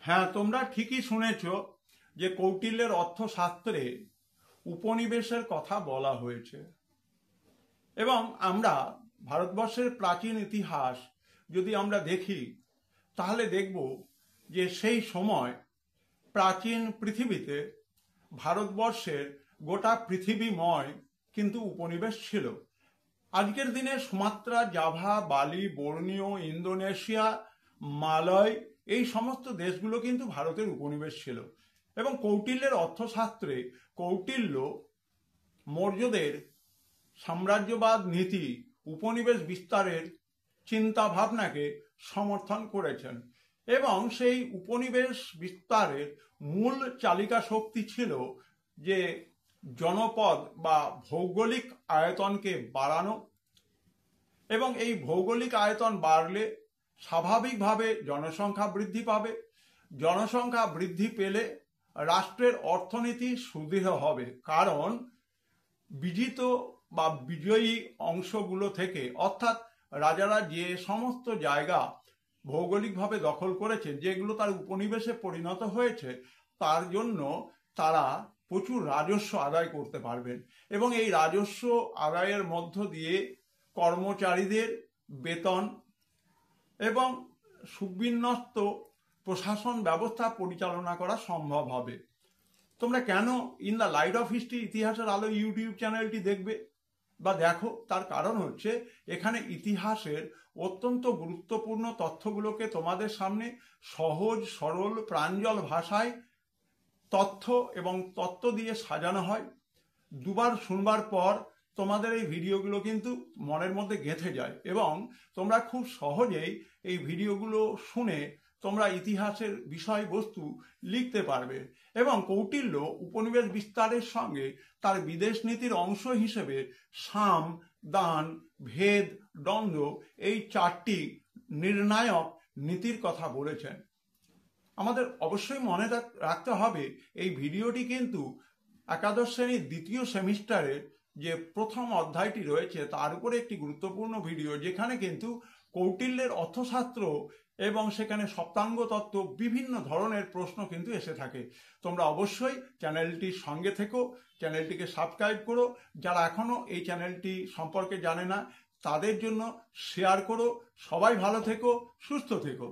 হ্যাঁ, তোমরা ঠিকই শুনেছ যে কৌটিল্যের অর্থশাস্ত্রে উপনিবেশের কথা বলা হয়েছে। এবং আমরা ভারতবর্ষের প্রাচীন ইতিহাস যদি আমরা দেখি তাহলে দেখব যে সেই সময় প্রাচীন পৃথিবীতে ভারতবর্ষের গোটা পৃথিবীময় কিন্তু উপনিবেশ ছিল। আজকের দিনে সুমাত্রা, জাভা, বালি, বর্নিও, ইন্দোনেশিয়া, মালয় এই সমস্ত দেশগুলো কিন্তু ভারতের উপনিবেশ ছিল। এবং কৌটিল্যের অর্থশাস্ত্রে কৌটিল্য মৌর্যদের সাম্রাজ্যবাদ নীতি, উপনিবেশ বিস্তারের চিন্তা ভাবনাকে সমর্থন করেছেন। এবং সেই উপনিবেশ বিস্তারের মূল চালিকা শক্তি ছিল যে জনপদ বা ভৌগোলিক আয়তনকে বাড়ানো। এবং এই ভৌগোলিক আয়তন বাড়লে স্বাভাবিকভাবে জনসংখ্যা বৃদ্ধি পাবে। জনসংখ্যা বৃদ্ধি পেলে রাষ্ট্রের অর্থনীতি সুদৃঢ় হবে, কারণ বিজিত বা বিজয়ী অংশগুলো থেকে, অর্থাৎ রাজারা যে সমস্ত জায়গা ভৌগোলিকভাবে দখল করেছে, যেগুলো তার উপনিবেশে পরিণত হয়েছে, তার জন্য তারা প্রচুর রাজস্ব আদায় করতে পারবেন। এবং এই রাজস্ব আদায়ের মধ্য দিয়ে কর্মচারীদের বেতন এবং সুবিন্যস্ত প্রশাসন ব্যবস্থা পরিচালনা করা সম্ভব হবে। তোমরা কেন in the light off history ইতিহাসের আলো ইউটিউব চ্যানেলটি দেখবে বা দেখো? তার কারণ হচ্ছে এখানে ইতিহাসের অত্যন্ত গুরুত্বপূর্ণ তথ্যগুলোকে তোমাদের সামনে সহজ সরল প্রাঞ্জল ভাষায় তথ্য এবং তত্ত্ব দিয়ে সাজানো হয়। দুবার শুনবার পর তোমাদের এই ভিডিওগুলো কিন্তু মনের মধ্যে গেঁথে যায় এবং তোমরা খুব সহজেই এই ভিডিওগুলো শুনে তোমরা ইতিহাসের বিষয়বস্তু লিখতে পারবে। এবং কৌটিল্য উপনিবেশ বিস্তারের সঙ্গে তার বিদেশ নীতির অংশ হিসেবে সাম, দান, ভেদ, দ্বন্দ্ব এই চারটি নির্ণায়ক নীতির কথা বলেছেন। আমাদের অবশ্যই মনে রাখতে হবে এই ভিডিওটি কিন্তু একাদশ শ্রেণীর দ্বিতীয় সেমিস্টারের যে প্রথম অধ্যায়টি রয়েছে তার উপরে একটি গুরুত্বপূর্ণ ভিডিও, যেখানে কিন্তু কৌটিল্যের অর্থশাস্ত্র এবং সেখানে সপ্তাঙ্গ তত্ত্ব বিভিন্ন ধরনের প্রশ্ন কিন্তু এসে থাকে। তোমরা অবশ্যই চ্যানেলটির সঙ্গে থেকো, চ্যানেলটিকে সাবস্ক্রাইব করো। যারা এখনো এই চ্যানেলটি সম্পর্কে জানে না তাদের জন্য শেয়ার করো। সবাই ভালো থেকো, সুস্থ থেকো।